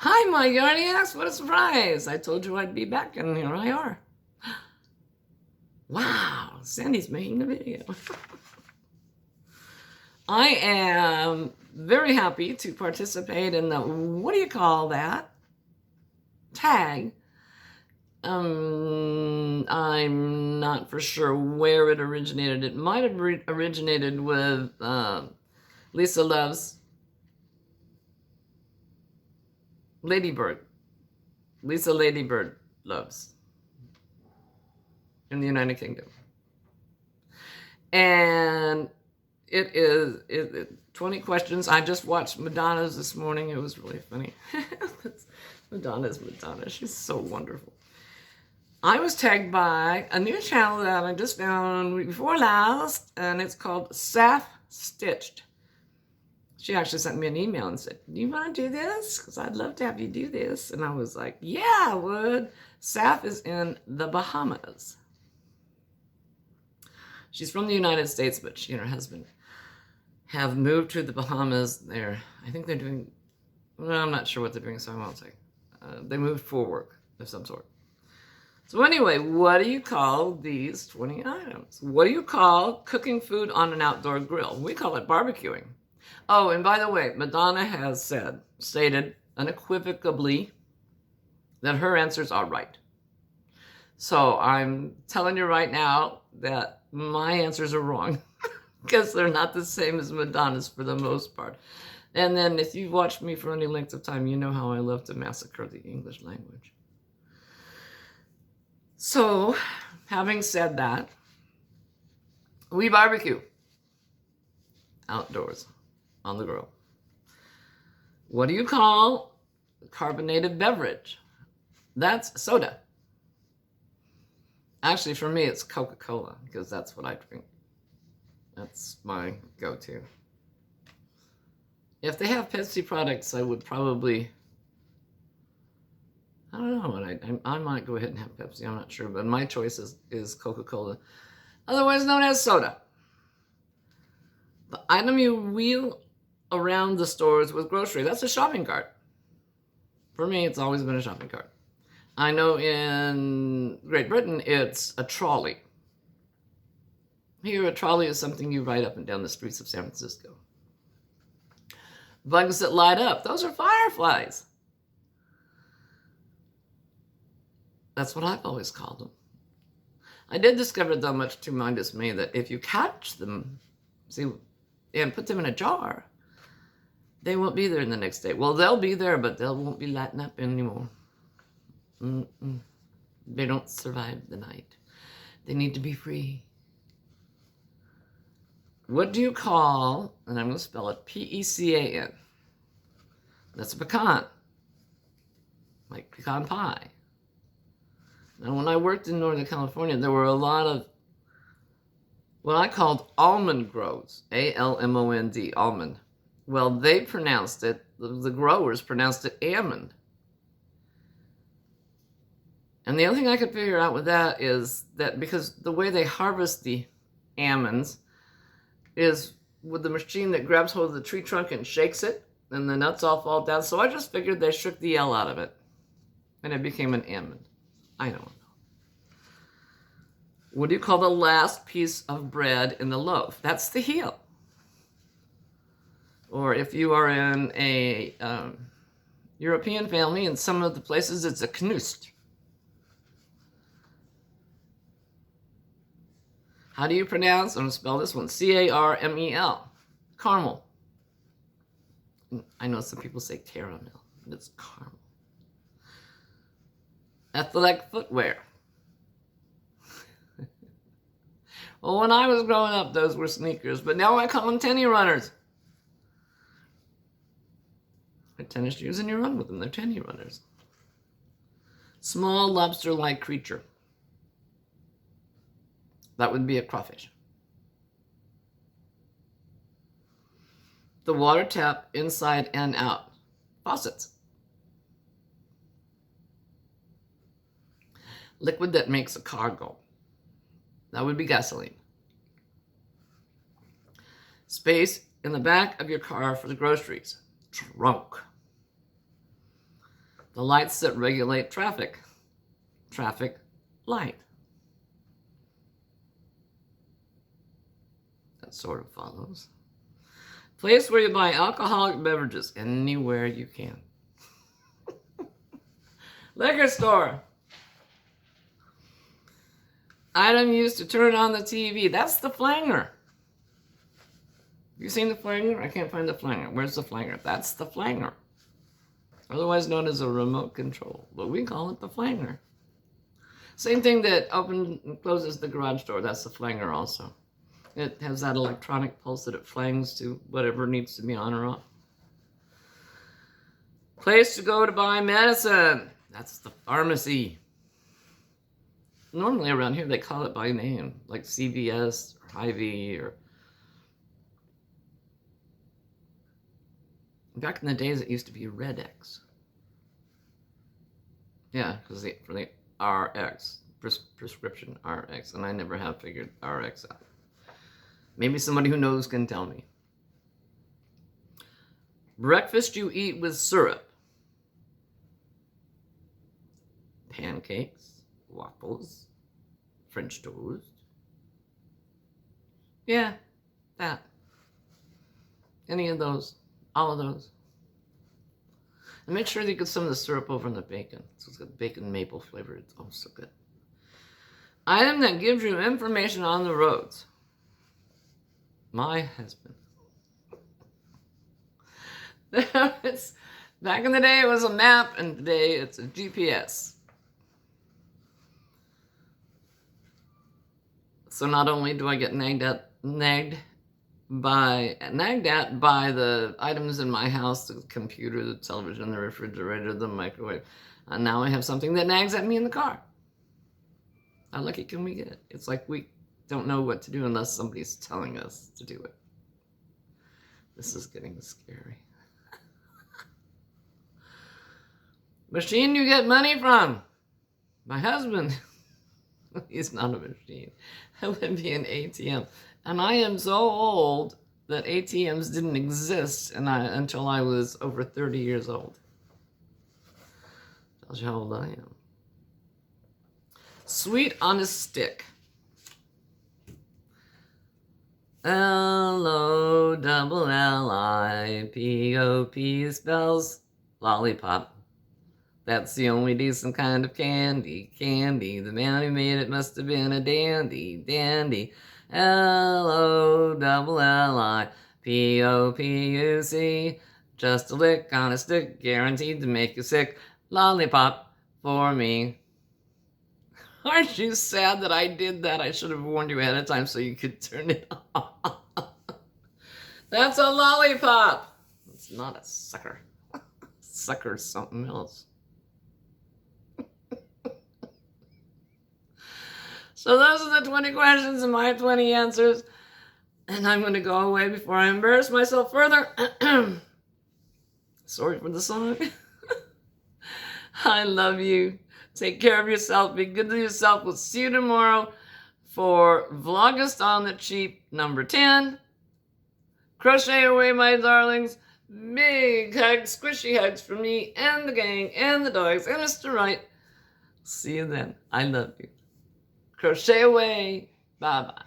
Hi, my Yarniacs. What a surprise. I told you I'd be back, and here I are. Wow, Sandy's making a video. I am very happy to participate in the, what do you call that? Tag. I'm not for sure where it originated. It might have originated with Lisa Love's Ladybird. Lisa Ladybird Loves in the United Kingdom. And it is 20 questions. I just watched Madonna's this morning. It was really funny. Madonna's Madonna. She's so wonderful. I was tagged by a new channel that I just found before last, and it's called Saph Stitched. She actually sent me an email and said, do you want to do this? Because I'd love to have you do this. And I was like, yeah, I would. Saph is in the Bahamas. She's from the United States, but she and her husband have moved to the Bahamas. I think they're doing, well, I'm not sure what they're doing, so I won't say. They moved for work of some sort. So anyway, what do you call these 20 items? What do you call cooking food on an outdoor grill? We call it barbecuing. Oh, and by the way, Madonna has stated unequivocally that her answers are right. So I'm telling you right now that my answers are wrong because they're not the same as Madonna's for the most part. And then if you've watched me for any length of time, you know how I love to massacre the English language. So, having said that, we barbecue outdoors on the grill. What do you call a carbonated beverage? That's soda. Actually, for me, it's Coca-Cola because that's what I drink. That's my go-to. If they have Pepsi products, I would probably, I don't know what I might go ahead and have Pepsi. I'm not sure, but my choice is Coca-Cola, otherwise known as soda. The item you wheel around the stores with groceries, that's a shopping cart. For me, it's always been a shopping cart. I know in Great Britain, it's a trolley. Here, a trolley is something you ride up and down the streets of San Francisco. Bugs that light up, those are fireflies. That's what I've always called them. I did discover, though, much to my dismay, that if you catch them, and put them in a jar, they won't be there the next day. Well, they'll be there, but they won't be lighting up anymore. They don't survive the night. They need to be free. What do you call, and I'm going to spell it P-E-C-A-N. That's a pecan, like pecan pie. Now, when I worked in Northern California, there were a lot of what I called almond groves, A-L-M-O-N-D, almond. Well, they pronounced it, the growers pronounced it almond. And the only thing I could figure out with that is that because the way they harvest the almonds is with the machine that grabs hold of the tree trunk and shakes it, and the nuts all fall down. So I just figured they shook the L out of it, and it became an almond. I don't know. What do you call the last piece of bread in the loaf? That's the heel. Or if you are in a European family, in some of the places it's a knust. How do you pronounce, I'm going to spell this one, C-A-R-M-E-L, caramel. I know some people say caramel, but it's caramel. Athletic footwear. Well, when I was growing up, those were sneakers, but now I call them tenny runners. They're tennis shoes and you run with them. They're tenny runners. Small lobster-like creature. That would be a crawfish. The water tap inside and out. Faucets. Liquid that makes a car go. That would be gasoline. Space in the back of your car for the groceries. Trunk. The lights that regulate traffic. Traffic light. That sort of follows. Place where you buy alcoholic beverages anywhere you can. Liquor store. Item used to turn on the TV. That's the Flanger. Have you seen the Flanger? I can't find the Flanger. Where's the Flanger? That's the Flanger. Otherwise known as a remote control, but we call it the Flanger. Same thing that opens and closes the garage door. That's the Flanger also. It has that electronic pulse that it flangs to whatever needs to be on or off. Place to go to buy medicine. That's the pharmacy. Normally around here they call it by name, like CVS or Hy-Vee or... Back in the days it used to be Red X. Yeah, because for the RX, prescription RX, and I never have figured RX out. Maybe somebody who knows can tell me. Breakfast you eat with syrup. Pancakes, waffles, French toast. Yeah, that. Any of those. All of those. And make sure that you get some of the syrup over in the bacon. So it's got bacon maple flavor. It's oh so good. Item that gives you information on the roads. My husband. It's, back in the day it was a map, and today it's a GPS. So not only do I get nagged at by the items in my house, the computer, the television, the refrigerator, the microwave, and now I have something that nags at me in the car. How lucky can we get? It's like we don't know what to do unless somebody's telling us to do it. This is getting scary. Machine you get money from. My husband. He's not a machine. That would be an ATM. And I am so old that ATMs didn't exist until I was over 30 years old. Tells you how old I am. Sweet on a stick. Lollipop spells lollipop. That's the only decent kind of candy. The man who made it must have been a dandy. Lollipop. Just a lick on a stick, guaranteed to make you sick. Lollipop for me. Aren't you sad that I did that? I should have warned you ahead of time so you could turn it off. That's a lollipop. It's not a sucker. Sucker's something else. So those are the 20 questions and my 20 answers. And I'm going to go away before I embarrass myself further. Sorry for the song. I love you. Take care of yourself. Be good to yourself. We'll see you tomorrow for Vlogust on the Cheap number 10. Crochet away, my darlings. Big hugs, squishy hugs from me and the gang and the dogs and Mr. Right. See you then. I love you. Crochet away. Bye-bye.